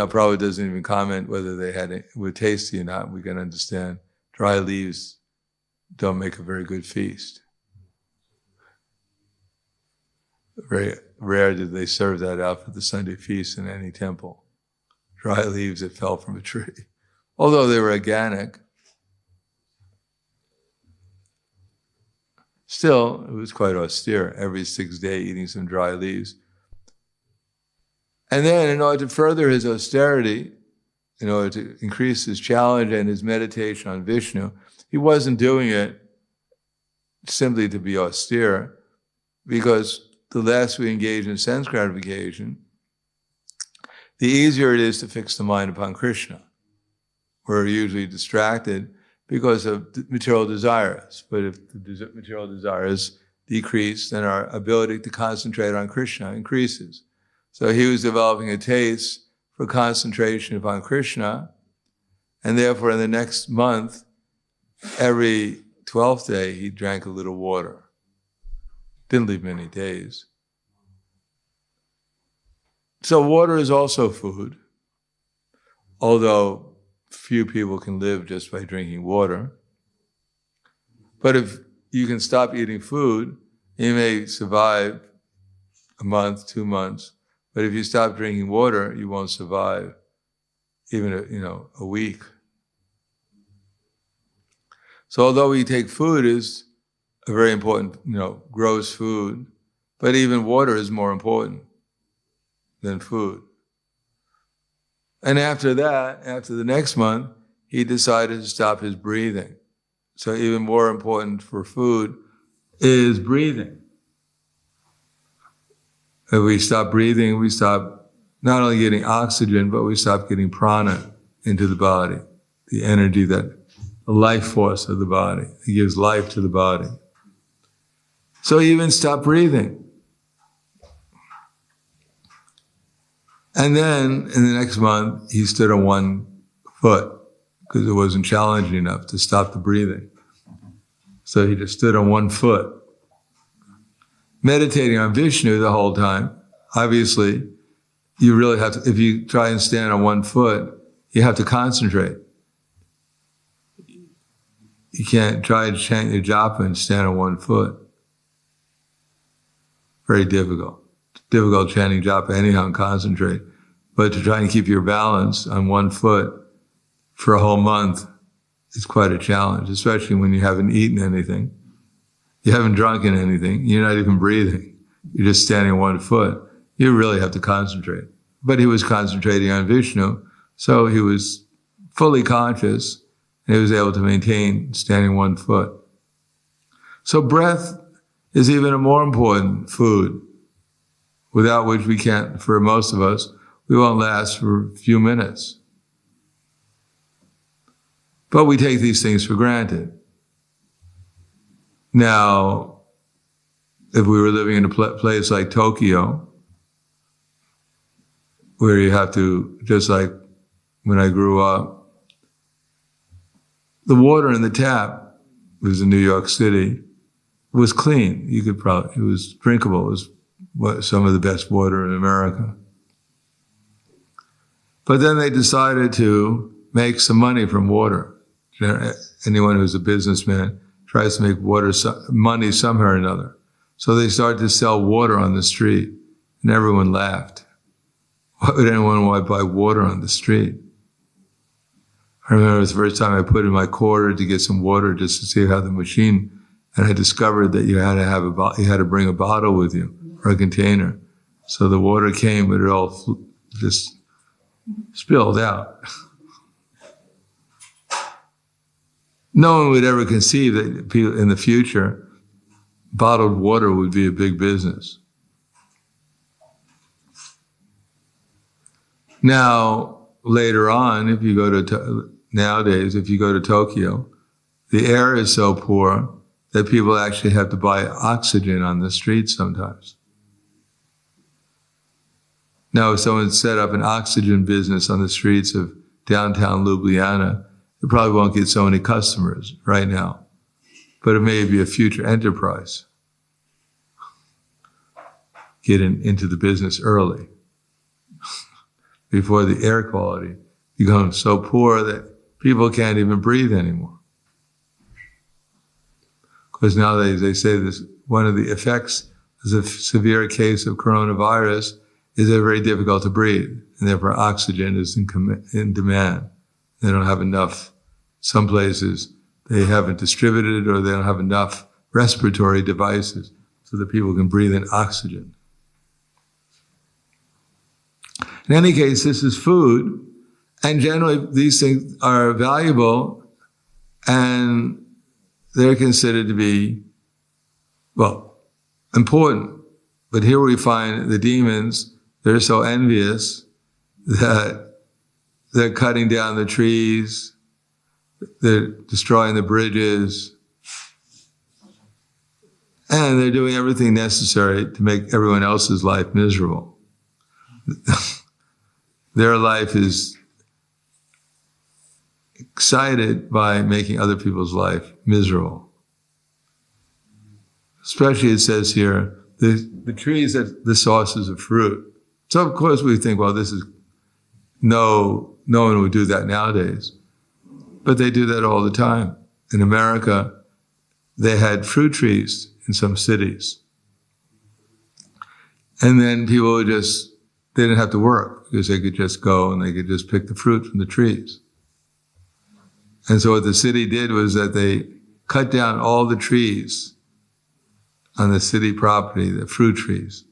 Now, Prabhupada doesn't even comment whether they were tasty or not. We can understand dry leaves don't make a very good feast. Very rare did they serve that out for the Sunday feast in any temple. Dry leaves that fell from a tree. Although they were organic, still, it was quite austere, every 6th day eating some dry leaves. And then, in order to further his austerity, in order to increase his challenge and his meditation on Vishnu, he wasn't doing it simply to be austere, because the less we engage in sense gratification, the easier it is to fix the mind upon Krishna. We're usually distracted because of material desires. But if the material desires decrease, then our ability to concentrate on Krishna increases. So he was developing a taste for concentration upon Krishna, and therefore in the next month, every 12th day, he drank a little water. Didn't leave many days. So water is also food, although few people can live just by drinking water. But if you can stop eating food, you may survive a month, 2 months. But if you stop drinking water, you won't survive even a week. So although we take food as a very important, gross food, but even water is more important than food. And after that, after the next month, he decided to stop his breathing. So even more important for food is breathing. If we stop breathing, we stop not only getting oxygen, but we stop getting prana into the body, the energy, the life force of the body. It gives life to the body. So he even stopped breathing. And then in the next month, he stood on 1 foot because it wasn't challenging enough to stop the breathing. So he just stood on 1 foot, meditating on Vishnu the whole time. Obviously, you really have to, if you try and stand on 1 foot, you have to concentrate. You can't try to chant your japa and stand on 1 foot. Very difficult. It's difficult chanting japa anyhow and concentrate. But to try and keep your balance on 1 foot for a whole month is quite a challenge, especially when you haven't eaten anything. You haven't drunken anything. You're not even breathing. You're just standing on 1 foot. You really have to concentrate. But he was concentrating on Vishnu, so he was fully conscious, and he was able to maintain standing 1 foot. So breath is even a more important food, without which we can't, for most of us, we won't last for a few minutes. But we take these things for granted. Now, if we were living in a place like Tokyo, where you have to, just like when I grew up, the water in the tap, it was in New York City, was clean. You could probably, it was drinkable. It was some of the best water in America. But then they decided to make some money from water. Anyone who's a businessman tries to make money somehow or another. So they started to sell water on the street, and everyone laughed. Why would anyone want to buy water on the street? I remember the first time I put in my quarter to get some water just to see how the machine, and I discovered that you had to bring a bottle with you or a container. So the water came, but it all just spilled out. No one would ever conceive that people in the future, bottled water would be a big business. Now, later on, if you go nowadays, if you go to Tokyo, the air is so poor that people actually have to buy oxygen on the streets sometimes. Now, if someone set up an oxygen business on the streets of downtown Ljubljana, it probably won't get so many customers right now, but it may be a future enterprise. Get into the business early. before the air quality becomes so poor that people can't even breathe anymore. Because nowadays they say this, one of the effects of a severe case of coronavirus is they're very difficult to breathe, and therefore oxygen is in demand. They don't have enough. Some places they haven't distributed, or they don't have enough respiratory devices so that people can breathe in oxygen. In any case, this is food, and generally these things are valuable, and they're considered to be, well, important. But here we find the demons, they're so envious that they're cutting down the trees, they're destroying the bridges, and they're doing everything necessary to make everyone else's life miserable. Their life is excited by making other people's life miserable. Especially, it says here, the trees are the sources of fruit. So of course we think, well, this is, no one would do that nowadays. But they do that all the time. In America, they had fruit trees in some cities. And then people would just, they didn't have to work because they could just go and they could just pick the fruit from the trees. And so what the city did was that they cut down all the trees on the city property, the fruit trees.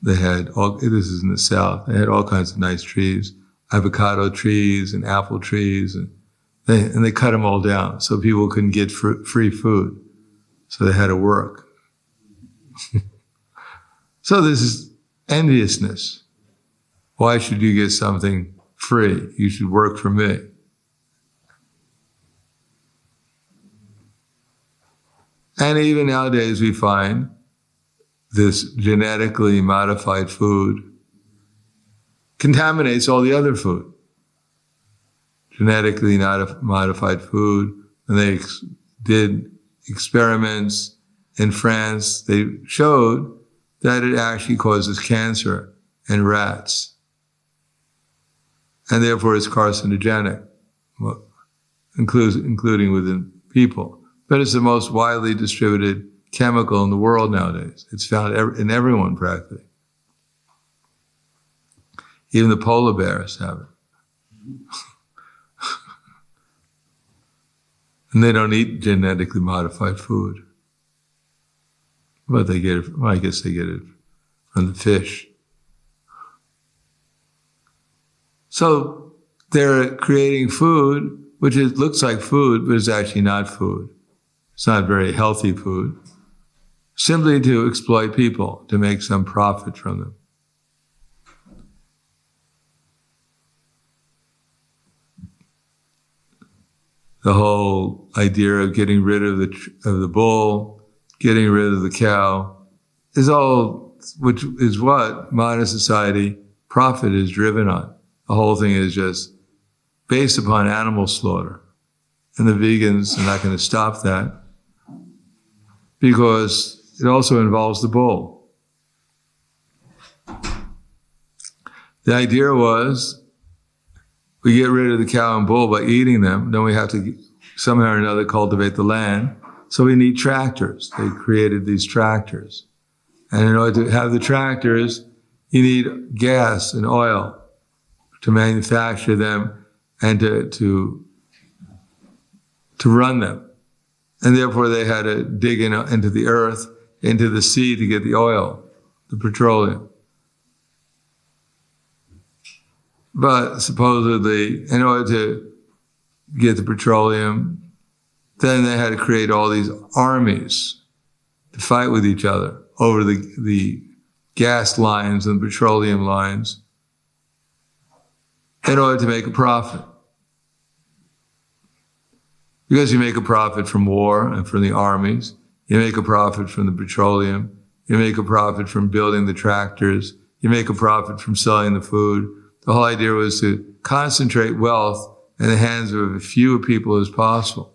They had all, this is in the South, they had all kinds of nice trees, avocado trees and apple trees, and they cut them all down so people couldn't get free food. So they had to work. So this is enviousness. Why should you get something free? You should work for me. And even nowadays we find this genetically modified food contaminates all the other food. Genetically modified food, and they did experiments in France, they showed that it actually causes cancer in rats. And therefore it's carcinogenic, including within people. But it's the most widely distributed chemical in the world nowadays. It's found in everyone practically. Even the polar bears have it. And they don't eat genetically modified food. But they get it, well, I guess they get it from the fish. So they're creating food, which looks like food, but it's actually not food. It's not very healthy food. Simply to exploit people, to make some profit from them. The whole idea of getting rid of the bull, getting rid of the cow, is all, which is what modern society profit is driven on. The whole thing is just based upon animal slaughter. And the vegans are not going to stop that because it also involves the bull. The idea was, we get rid of the cow and bull by eating them, then we have to somehow or another cultivate the land. So we need tractors. They created these tractors. And in order to have the tractors, you need gas and oil to manufacture them and to run them. And therefore they had to dig into the earth, into the sea to get the oil, the petroleum. But supposedly, in order to get the petroleum, then they had to create all these armies to fight with each other over the gas lines and petroleum lines in order to make a profit. Because you make a profit from war and from the armies, you make a profit from the petroleum, you make a profit from building the tractors, you make a profit from selling the food. The whole idea was to concentrate wealth in the hands of as few people as possible.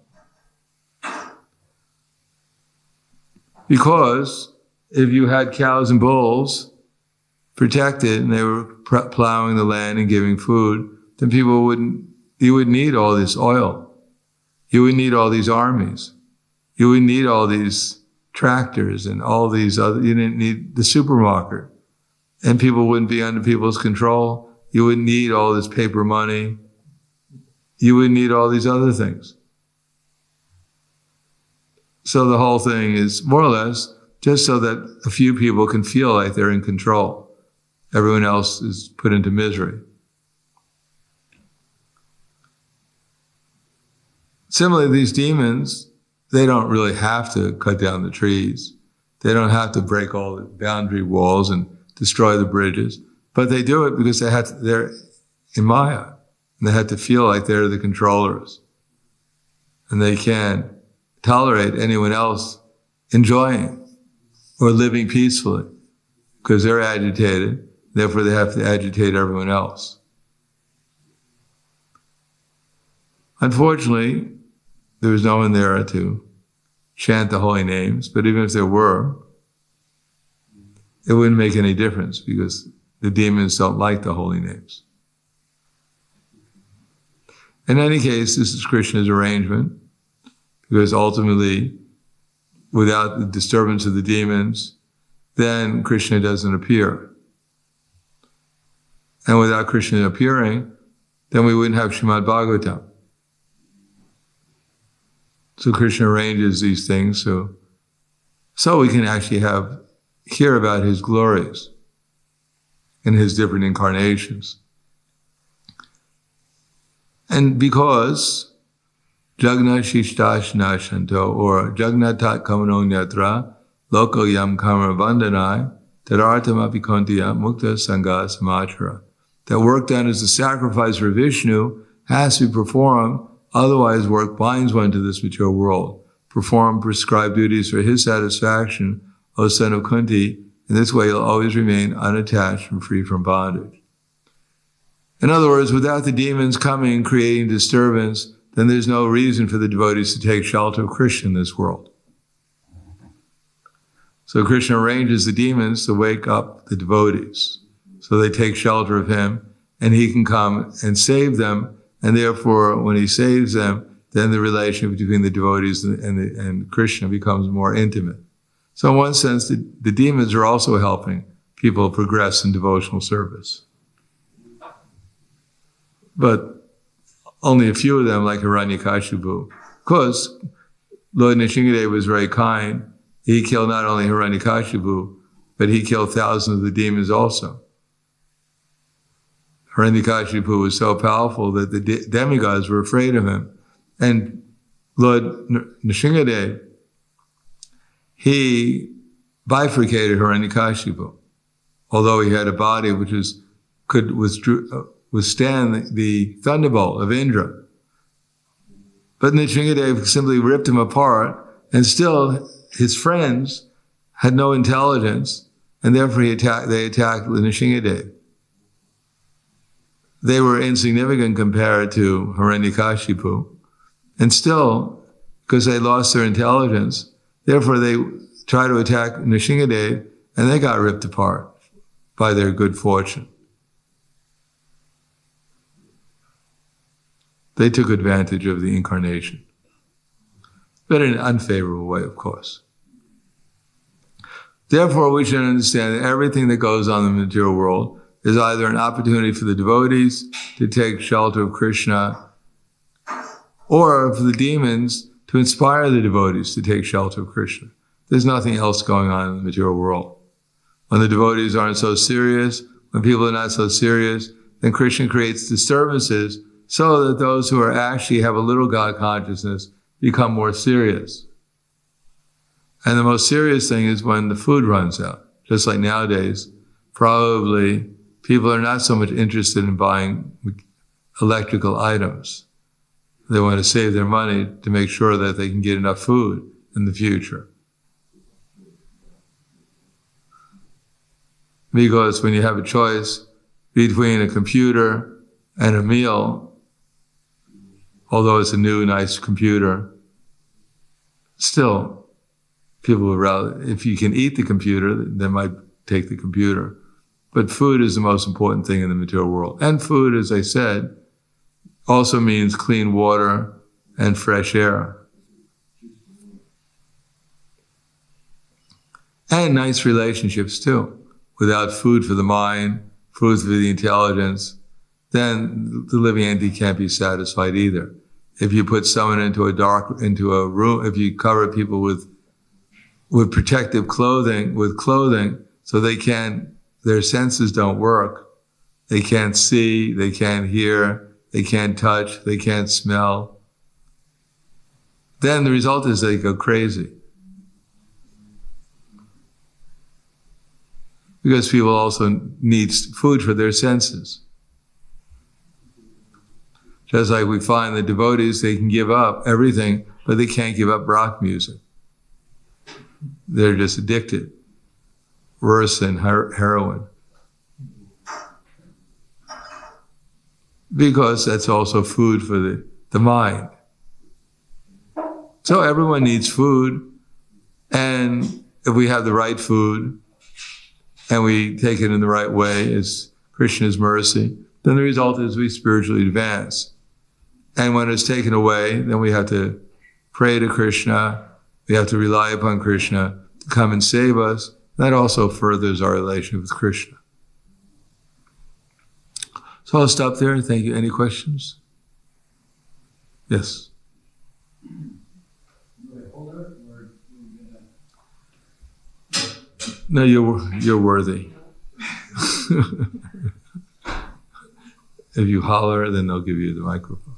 Because if you had cows and bulls protected and they were plowing the land and giving food, then you wouldn't need all this oil. You wouldn't need all these armies. You wouldn't need all these tractors and all these other, you didn't need the supermarket. And people wouldn't be under people's control. You wouldn't need all this paper money. You wouldn't need all these other things. So the whole thing is more or less just so that a few people can feel like they're in control. Everyone else is put into misery. Similarly, these demons, they don't really have to cut down the trees. They don't have to break all the boundary walls and destroy the bridges. But they do it because they're in Maya. And they have to feel like they're the controllers. And they can't tolerate anyone else enjoying or living peacefully because they're agitated. Therefore, they have to agitate everyone else. Unfortunately, there was no one there to chant the holy names, but even if there were, it wouldn't make any difference because the demons don't like the holy names. In any case, this is Krishna's arrangement, because ultimately, without the disturbance of the demons, then Krishna doesn't appear. And without Krishna appearing, then we wouldn't have Srimad Bhagavatam. So Krishna arranges these things so we can actually hear about his glories and his different incarnations. And because Jagna Shishtash Nashanto, or Jagnatat Kamano Nyatra, Loko Yam Kamara Vandanai, Tadartam Apikontiya Mukta Sangha Samachara. That work done as a sacrifice for Vishnu has to be performed, otherwise work binds one to this material world. Perform prescribed duties for his satisfaction, O son of Kunti. In this way you'll always remain unattached and free from bondage. In other words, without the demons coming and creating disturbance, then there's no reason for the devotees to take shelter of Krishna in this world. So Krishna arranges the demons to wake up the devotees. So they take shelter of him, and he can come and save them, and therefore when he saves them, then the relationship between the devotees and Krishna becomes more intimate. So in one sense, the demons are also helping people progress in devotional service. But only a few of them, like Hiranyakashipu. Of course, Lord Nrsimhadev was very kind. He killed not only Hiranyakashipu, but he killed thousands of the demons also. Hiranyakashipu was so powerful that the demigods were afraid of him. And Lord Nrsimhadev, he bifurcated Hiranyakashipu, although he had a body which could withstand the thunderbolt of Indra. But Nrsimhadev simply ripped him apart, and still his friends had no intelligence, and therefore they attacked Nrsimhadev. They were insignificant compared to Hiranyakashipu, and still, because they lost their intelligence, therefore they tried to attack Nrsimhadev, and they got ripped apart by their good fortune. They took advantage of the incarnation, but in an unfavorable way, of course. Therefore, we should understand that everything that goes on in the material world is either an opportunity for the devotees to take shelter of Krishna, or for the demons to inspire the devotees to take shelter of Krishna. There's nothing else going on in the material world. When the devotees aren't so serious, when people are not so serious, then Krishna creates disturbances so that those who actually have a little God consciousness become more serious. And the most serious thing is when the food runs out. Just like nowadays, probably people are not so much interested in buying electrical items. They want to save their money to make sure that they can get enough food in the future. Because when you have a choice between a computer and a meal, although it's a new, nice computer, still, people would rather, if you can eat the computer, they might take the computer. But food is the most important thing in the material world. And food, as I said, also means clean water and fresh air. And nice relationships too. Without food for the mind, food for the intelligence, then the living entity can't be satisfied either. If you put someone into a room, if you cover people with protective clothing, so their senses don't work. They can't see, they can't hear, they can't touch, they can't smell. Then the result is they go crazy. Because people also need food for their senses. Just like we find the devotees, they can give up everything, but they can't give up rock music. They're just addicted. Worse than heroin. Because that's also food for the mind. So everyone needs food, and if we have the right food, and we take it in the right way, as Krishna's mercy, then the result is we spiritually advance. And when it's taken away, then we have to pray to Krishna, we have to rely upon Krishna to come and save us. That also furthers our relationship with Krishna. So I'll stop there. Thank you. Any questions? Yes. No, you're worthy. If you holler, then they'll give you the microphone.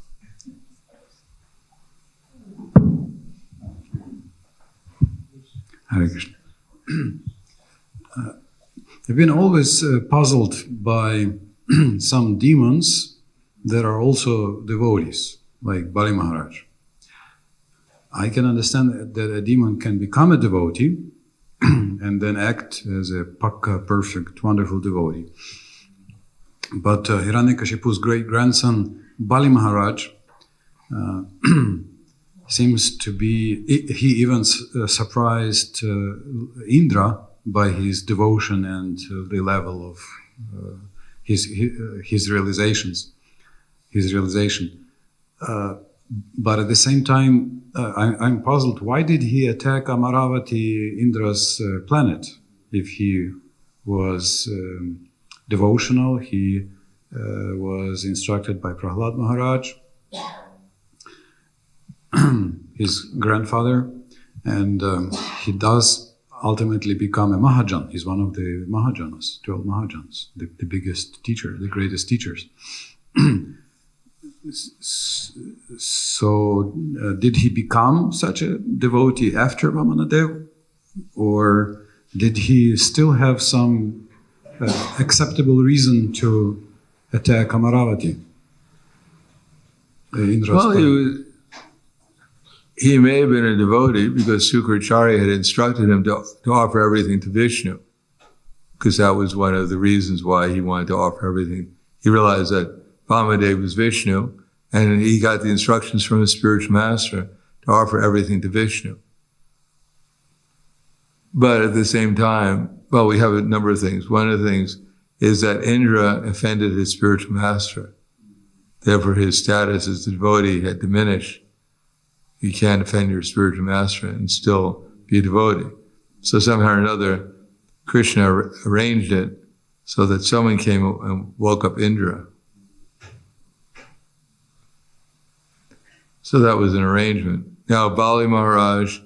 Hare Krishna. I've been always puzzled by some demons that are also devotees, like Bali Maharaj. I can understand that a demon can become a devotee and then act as a pakka, perfect, wonderful devotee. But Hiranyakashipu's great-grandson, Bali Maharaj, seems to be, he even surprised Indra by his devotion and the level of his realization. But at the same time, I'm puzzled. Why did he attack Amaravati, Indra's planet? If he was devotional, he was instructed by Prahlad Maharaj, his grandfather, and he does ultimately become a Mahajan. He's one of the Mahajanas, 12 Mahajans, the biggest teacher, the greatest teachers. So did he become such a devotee after Vamanadev, or did he still have some acceptable reason to attack Amaravati? Well, he may have been a devotee because Sukracharya had instructed him to offer everything to Vishnu, because that was one of the reasons why he wanted to offer everything. He realized that Vamadev was Vishnu, and he got the instructions from his spiritual master to offer everything to Vishnu. But at the same time, well, we have a number of things. One of the things is that Indra offended his spiritual master. Therefore, his status as a devotee had diminished. You can't offend your spiritual master and still be a devotee. So somehow or another, Krishna arranged it so that someone came and woke up Indra. So that was an arrangement. Now, Bali Maharaj,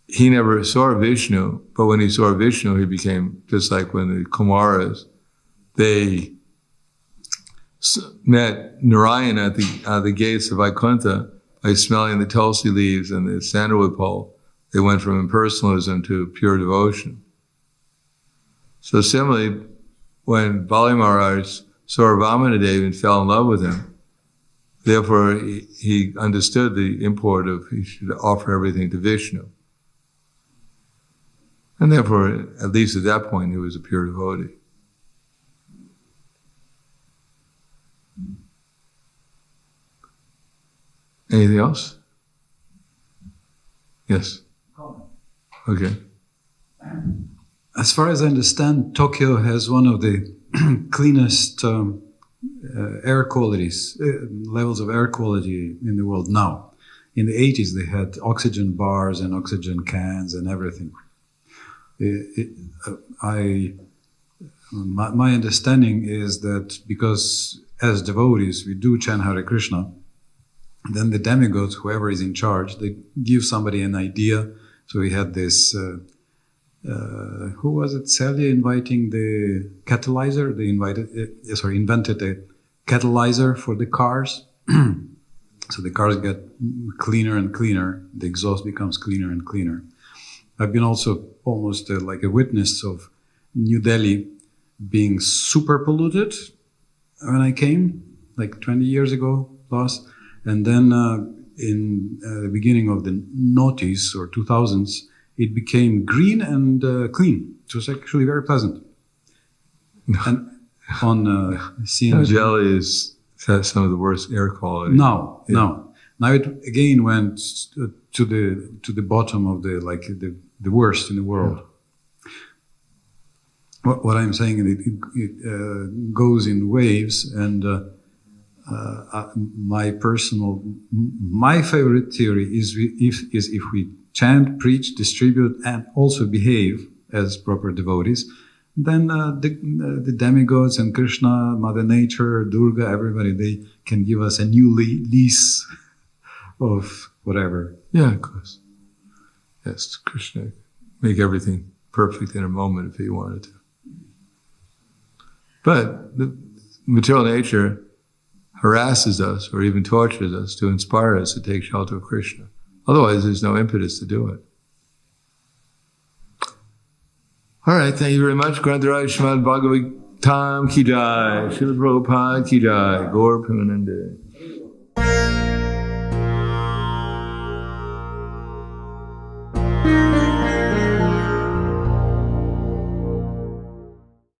he never saw Vishnu, but when he saw Vishnu, he became just like when the Kumaras, they met Narayana at the gates of Vaikuntha by smelling the tulsi leaves and the sandalwood pole. They went from impersonalism to pure devotion. So similarly, when Bali Maharaj saw Vamanadev and fell in love with him, therefore he understood the import of he should offer everything to Vishnu. And therefore, at least at that point, he was a pure devotee. Anything else? Yes. Okay. as far as I understand, Tokyo has one of the cleanest air qualities, levels of air quality in the world now. In the 80s, they had oxygen bars and oxygen cans and everything. My understanding is that because as devotees we do chant Hare Krishna, then the demigods, whoever is in charge, they give somebody an idea. So we had this, who was it, Celia inviting the catalyzer? They invented a catalyzer for the cars. So the cars get cleaner and cleaner. The exhaust becomes cleaner and cleaner. I've been also almost like a witness of New Delhi being super polluted when I came, like 20 years ago plus. And then in the beginning of the noughties or 2000s, it became green and clean. It was actually very pleasant. And on seeing Delhi has some of the worst air quality. Now it again went to the bottom of the worst in the world. Yeah. What I'm saying, it goes in waves, and my favorite theory is if we chant, preach, distribute, and also behave as proper devotees, then the demigods and Krishna, Mother Nature, Durga, everybody, they can give us a new lease of whatever. Yeah, of course. Yes, Krishna make everything perfect in a moment if he wanted to. But the material nature harasses us or even tortures us to inspire us to take shelter of Krishna. Otherwise, there's no impetus to do it. All right, thank you very much. Grantaraj Srimad Bhagavatam Ki Jai, Srila Prabhupada Ki Jai, Gaur Premanande.